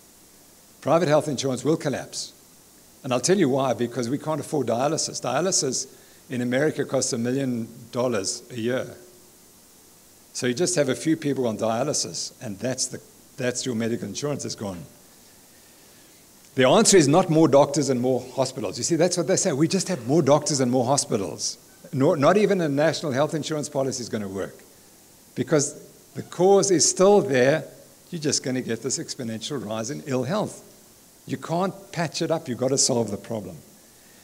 Private health insurance will collapse. And I'll tell you why, because we can't afford dialysis. Dialysis in America costs $1 million a year. So you just have a few people on dialysis, and that's your medical insurance is gone. The answer is not more doctors and more hospitals. You see, that's what they say. We just have more doctors and more hospitals. Not even a national health insurance policy is going to work, because the cause is still there. You're just going to get this exponential rise in ill health. You can't patch it up. You've got to solve the problem.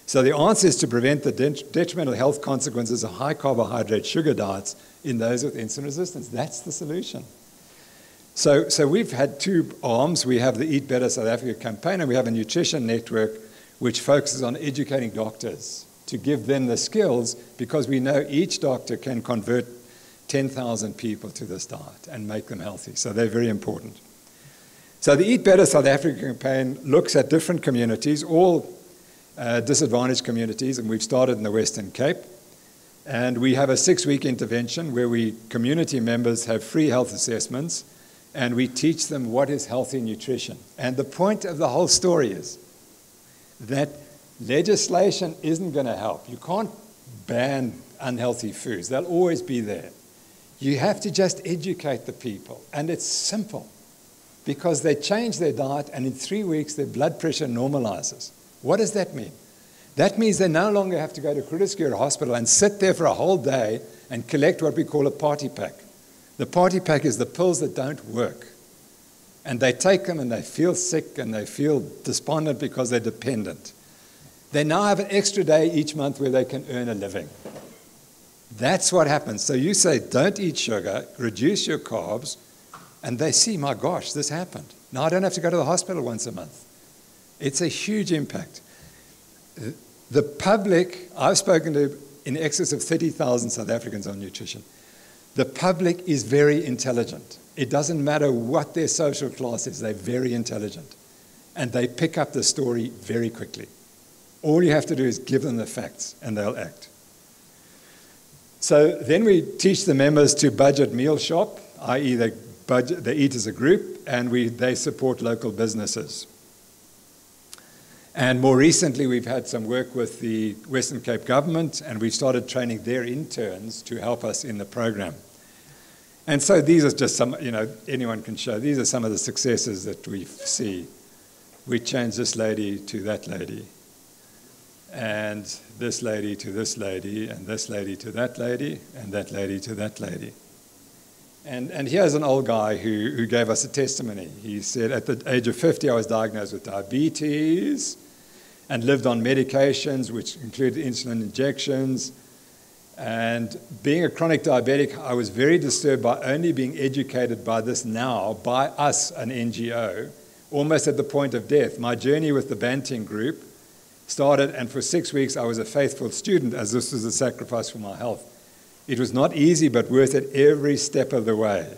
So the answer is to prevent the detrimental health consequences of high carbohydrate sugar diets in those with insulin resistance. That's the solution. So we've had two arms. We have the Eat Better South Africa campaign, and we have a nutrition network which focuses on educating doctors to give them the skills, because we know each doctor can convert 10,000 people to this diet and make them healthy. So they're very important. So the Eat Better South Africa campaign looks at different communities, all disadvantaged communities, and we've started in the Western Cape. And we have a 6-week intervention where community members have free health assessments, and we teach them what is healthy nutrition. And the point of the whole story is that legislation isn't going to help. You can't ban unhealthy foods. They'll always be there. You have to just educate the people. And it's simple, because they change their diet, and in 3 weeks their blood pressure normalizes. What does that mean? That means they no longer have to go to Groote Schuur Hospital and sit there for a whole day and collect what we call a party pack. The party pack is the pills that don't work. And they take them and they feel sick and they feel despondent because they're dependent. They now have an extra day each month where they can earn a living. That's what happens. So you say, don't eat sugar, reduce your carbs, and they see, my gosh, this happened. Now I don't have to go to the hospital once a month. It's a huge impact. The public, I've spoken to in excess of 30,000 South Africans on nutrition. The public is very intelligent. It doesn't matter what their social class is, they're very intelligent. And they pick up the story very quickly. All you have to do is give them the facts and they'll act. So then we teach the members to budget meal shop, i.e. they eat as a group, and they support local businesses. And more recently, we've had some work with the Western Cape government, and we've started training their interns to help us in the program. And so these are just some, anyone can show, these are some of the successes that we see. We changed this lady to that lady, and this lady to this lady, and this lady to that lady, and that lady to that lady. And here's an old guy who gave us a testimony. He said, at the age of 50, I was diagnosed with diabetes and lived on medications, which included insulin injections. And being a chronic diabetic, I was very disturbed by only being educated by this now, by us, an NGO, almost at the point of death. My journey with the Banting group started, and for 6 weeks I was a faithful student, as this was a sacrifice for my health. It was not easy, but worth it every step of the way,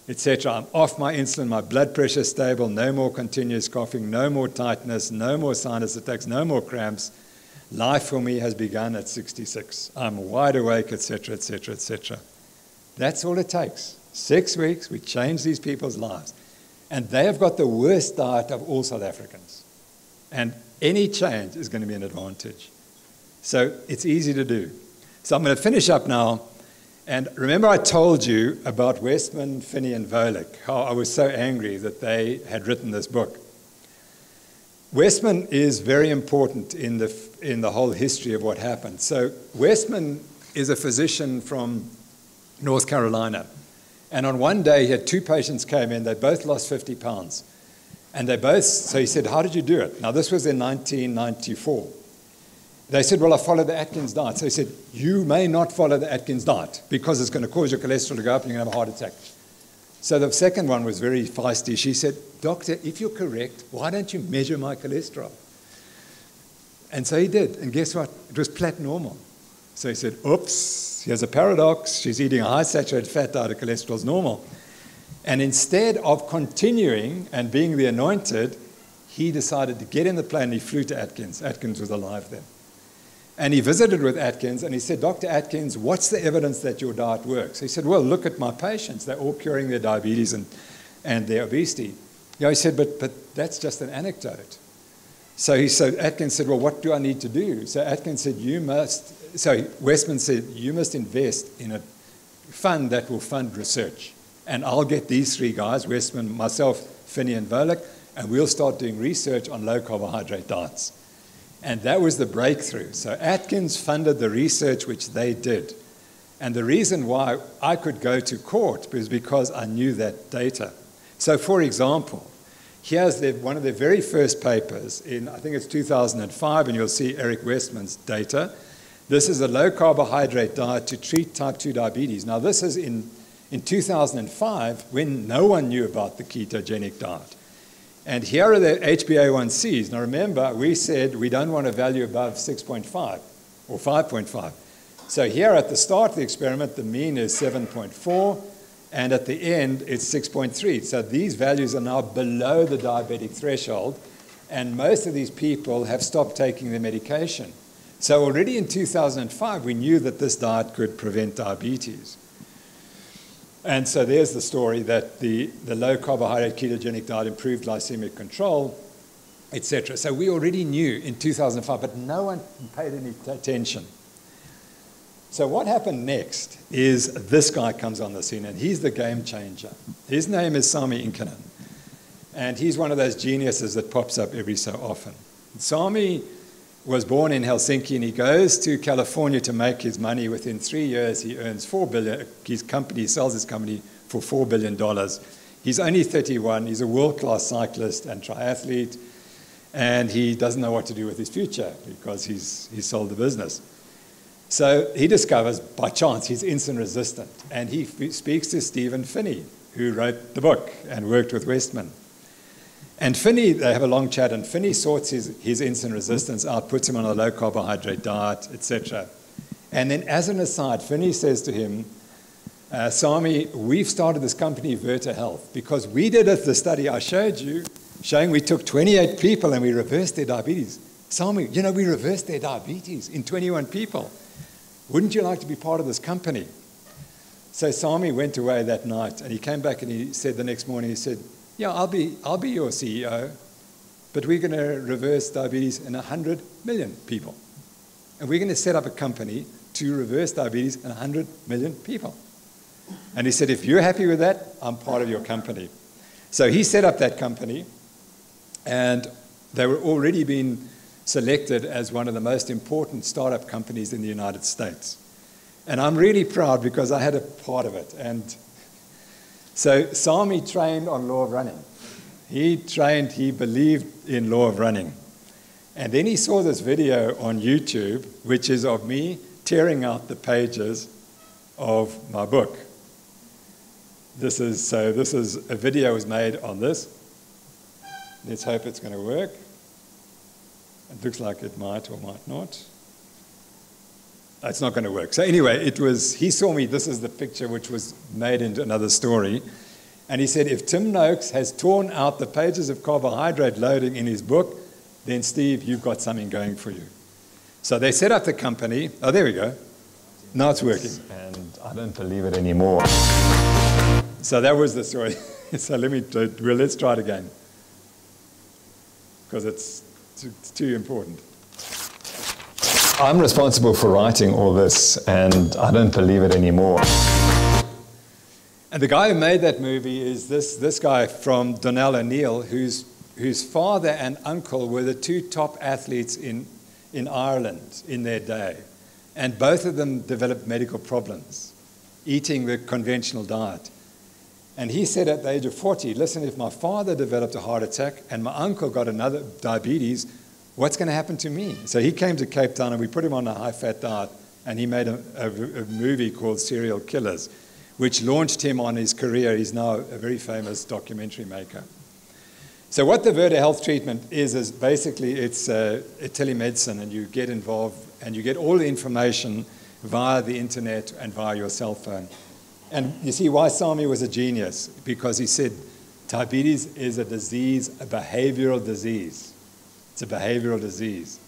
etc. I'm off my insulin, my blood pressure stable, no more continuous coughing, no more tightness, no more sinus attacks, no more cramps. Life for me has begun at 66. I'm wide awake, etc., etc., etc. That's all it takes. 6 weeks, we change these people's lives. And they have got the worst diet of all South Africans. And any change is going to be an advantage. So it's easy to do. So I'm going to finish up now. And remember I told you about Westman, Finney, and Volek, how I was so angry that they had written this book. Westman is very important in the whole history of what happened. So Westman is a physician from North Carolina. And on one day, he had 2 patients came in. They both lost 50 pounds. And so he said, how did you do it? Now, this was in 1994. They said, well, I followed the Atkins diet. So he said, you may not follow the Atkins diet because it's going to cause your cholesterol to go up and you're going to have a heart attack. So the second one was very feisty. She said, doctor, if you're correct, why don't you measure my cholesterol? And so he did. And guess what? It was plat normal. So he said, oops, here's a paradox. She's eating a high saturated fat diet, her cholesterol's normal. And instead of continuing and being the anointed, he decided to get in the plane and he flew to Atkins. Atkins was alive then. And he visited with Atkins and he said, Dr. Atkins, what's the evidence that your diet works? He said, well, look at my patients. They're all curing their diabetes and their obesity. He said, but that's just an anecdote. So Atkins said, well, what do I need to do? So Atkins said, Westman said, you must invest in a fund that will fund research. And I'll get these 3 guys, Westman, myself, Finney, and Volek, and we'll start doing research on low-carbohydrate diets. And that was the breakthrough. So Atkins funded the research which they did. And the reason why I could go to court was because I knew that data. So, for example, here's one of their very first papers in, I think it's 2005, and you'll see Eric Westman's data. This is a low-carbohydrate diet to treat type 2 diabetes. Now, this is in 2005 when no one knew about the ketogenic diet. And here are the HbA1cs. Now, remember, we said we don't want a value above 6.5 or 5.5. So here at the start of the experiment, the mean is 7.4, and at the end, it's 6.3. So these values are now below the diabetic threshold, and most of these people have stopped taking their medication. So already in 2005, we knew that this diet could prevent diabetes. And so there's the story that the low-carbohydrate ketogenic diet improved glycemic control, etc. So we already knew in 2005, but no one paid any attention. So what happened next is this guy comes on the scene, and he's the game changer. His name is Sami Inkinen, and he's one of those geniuses that pops up every so often. Sami was born in Helsinki, and he goes to California to make his money. Within 3 years, he earns $4 billion. He sells his company for $4 billion. He's only 31. He's a world-class cyclist and triathlete, and he doesn't know what to do with his future because he's sold the business. So he discovers, by chance, he's insulin resistant, and he speaks to Stephen Finney, who wrote the book and worked with Westman. And Finney, they have a long chat, and Finney sorts his insulin resistance out, puts him on a low-carbohydrate diet, etc. And then as an aside, Finney says to him, Sami, we've started this company, Virta Health, because we did the study I showed you, showing we took 28 people and we reversed their diabetes. Sami, we reversed their diabetes in 21 people. Wouldn't you like to be part of this company? So Sami went away that night, and he came back and he said the next morning, he said, yeah, I'll be your CEO, but we're going to reverse diabetes in 100 million people. And we're going to set up a company to reverse diabetes in 100 million people. And he said, if you're happy with that, I'm part of your company. So he set up that company, and they were already being selected as one of the most important startup companies in the United States. And I'm really proud because I had a part of it. And so Sami trained on law of running. He believed in law of running. And then he saw this video on YouTube, which is of me tearing out the pages of my book. This is a video was made on this. Let's hope it's going to work. It looks like it might or might not. It's not going to work. So anyway, he saw me, this is the picture which was made into another story. And he said, if Tim Noakes has torn out the pages of carbohydrate loading in his book, then Steve, you've got something going for you. So they set up the company. Oh, there we go. Now it's working. And I don't believe it anymore. So that was the story. So let's try it again, because it's too important. I'm responsible for writing all this, and I don't believe it anymore. And the guy who made that movie is this guy from Donnell O'Neill, whose father and uncle were the two top athletes in Ireland in their day. And both of them developed medical problems, eating the conventional diet. And he said at the age of 40, listen, if my father developed a heart attack and my uncle got another diabetes, what's going to happen to me? So he came to Cape Town and we put him on a high-fat diet, and he made a movie called Serial Killers, which launched him on his career. He's now a very famous documentary maker. So what the Virta Health treatment is basically it's a telemedicine, and you get involved and you get all the information via the internet and via your cell phone. And you see why Sami was a genius, because he said diabetes is a disease, a behavioral disease. It's a behavioral disease.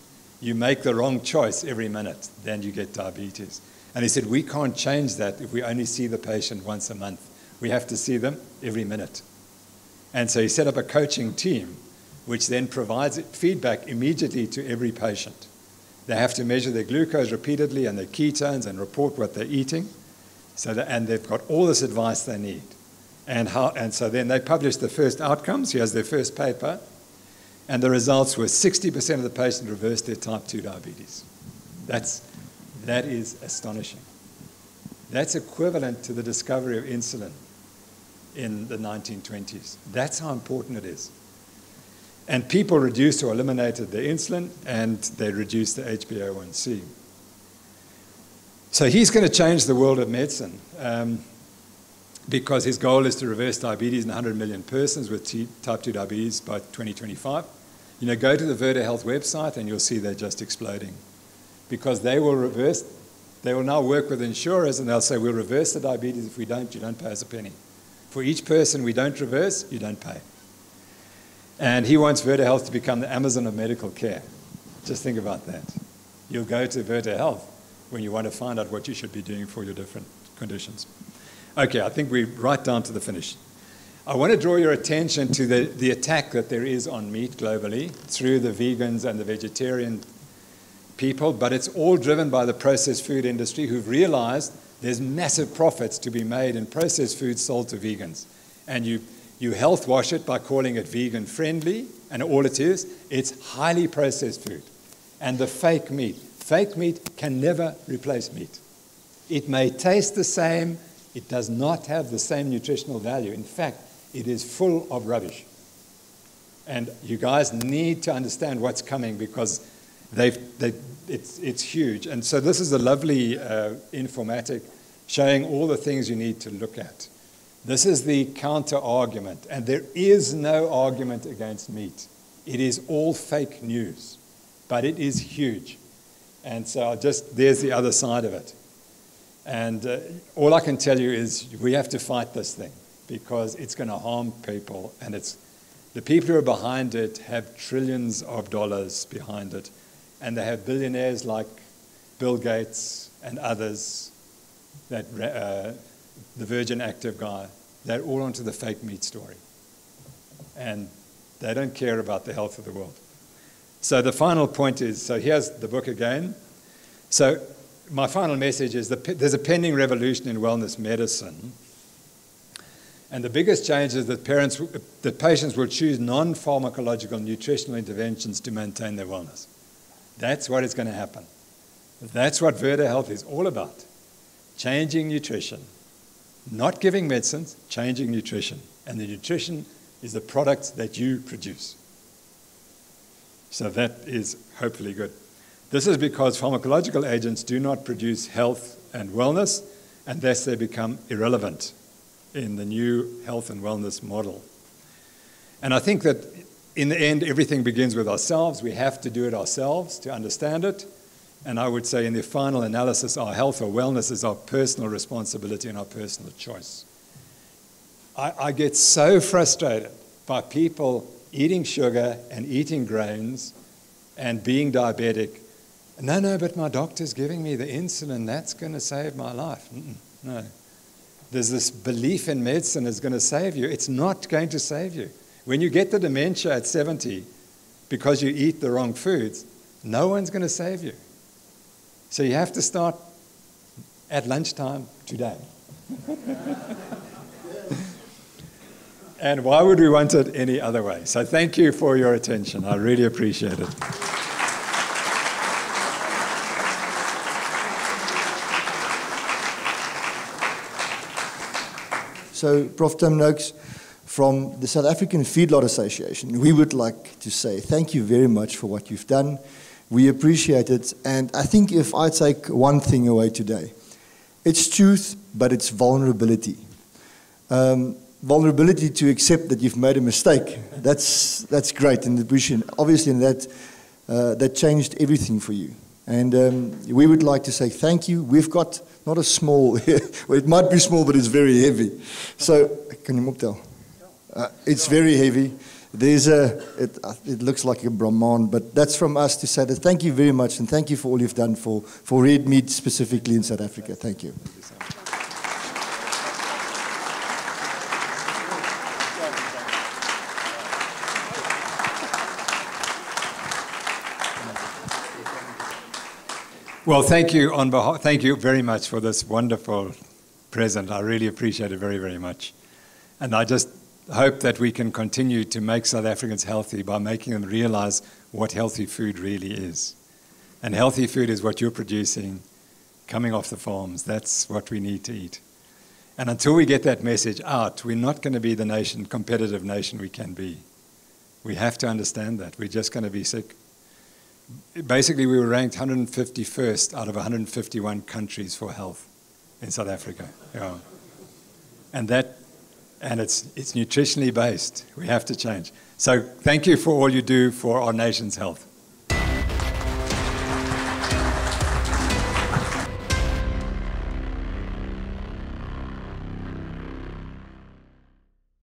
You make the wrong choice every minute, then you get diabetes. And he said, we can't change that if we only see the patient once a month. We have to see them every minute. And so he set up a coaching team, which then provides feedback immediately to every patient. They have to measure their glucose repeatedly and their ketones and report what they're eating. And they've got all this advice they need. And so then they published the first outcomes. Here's their first paper. And the results were 60% of the patients reversed their type 2 diabetes. That is astonishing. That's equivalent to the discovery of insulin in the 1920s. That's how important it is. And people reduced or eliminated their insulin, and they reduced the HbA1c. So he's going to change the world of medicine because his goal is to reverse diabetes in 100 million persons with type 2 diabetes by 2025. You know, go to the Virta Health website and you'll see they're just exploding, because they will now work with insurers and they'll say, we'll reverse the diabetes. If we don't, you don't pay us a penny. For each person we don't reverse, you don't pay. And he wants Virta Health to become the Amazon of medical care. Just think about that. You'll go to Virta Health when you want to find out what you should be doing for your different conditions. Okay, I think we're right down to the finish. I want to draw your attention to the attack that there is on meat globally through the vegans and the vegetarian people, but it's all driven by the processed food industry, who've realized there's massive profits to be made in processed food sold to vegans. And you health wash it by calling it vegan friendly, and all it is, it's highly processed food. And the fake meat can never replace meat. It may taste the same, it does not have the same nutritional value. In fact, it is full of rubbish. And you guys need to understand what's coming, because it's huge. And so this is a lovely informatic showing all the things you need to look at. This is the counter-argument, and there is no argument against meat. It is all fake news, but it is huge. And so there's the other side of it. And all I can tell you is we have to fight this thing, because it's going to harm people, and the people who are behind it have trillions of dollars behind it, and they have billionaires like Bill Gates and others, the Virgin Active guy. They're all onto the fake meat story, and they don't care about the health of the world. So the final point is, so here's the book again. So my final message is that there's a pending revolution in wellness medicine. And the biggest change is that patients will choose non-pharmacological nutritional interventions to maintain their wellness. That's what is going to happen. That's what Virta Health is all about. Changing nutrition. Not giving medicines, changing nutrition. And the nutrition is the product that you produce. So that is hopefully good. This is because pharmacological agents do not produce health and wellness, and thus they become irrelevant in the new health and wellness model. And I think that in the end, everything begins with ourselves. We have to do it ourselves to understand it. And I would say in the final analysis, our health or wellness is our personal responsibility and our personal choice. I get so frustrated by people eating sugar and eating grains and being diabetic. No, but my doctor's giving me the insulin. That's going to save my life. No. There's this belief in medicine is going to save you. It's not going to save you. When you get the dementia at 70 because you eat the wrong foods, no one's going to save you. So you have to start at lunchtime today. And why would we want it any other way? So thank you for your attention. I really appreciate it. So, Prof. Tim Noakes, from the South African Feedlot Association, we would like to say thank you very much for what you've done. We appreciate it. And I think if I take one thing away today, it's truth, but it's vulnerability. Vulnerability to accept that you've made a mistake. That's great, and obviously that changed everything for you. And we would like to say thank you. We've got not a small, well, it might be small, but it's very heavy. So, can you tell? It's very heavy. It looks like a Brahman, but that's from us to say that thank you very much, and thank you for all you've done for red meat specifically in South Africa. Thank you. Well, thank you very much for this wonderful present. I really appreciate it very, very much. And I just hope that we can continue to make South Africans healthy by making them realize what healthy food really is. And healthy food is what you're producing, coming off the farms. That's what we need to eat. And until we get that message out, we're not going to be the competitive nation we can be. We have to understand that. We're just going to be sick. Basically, we were ranked 151st out of 151 countries for health in South Africa. Yeah. And it's nutritionally based. We have to change. So thank you for all you do for our nation's health.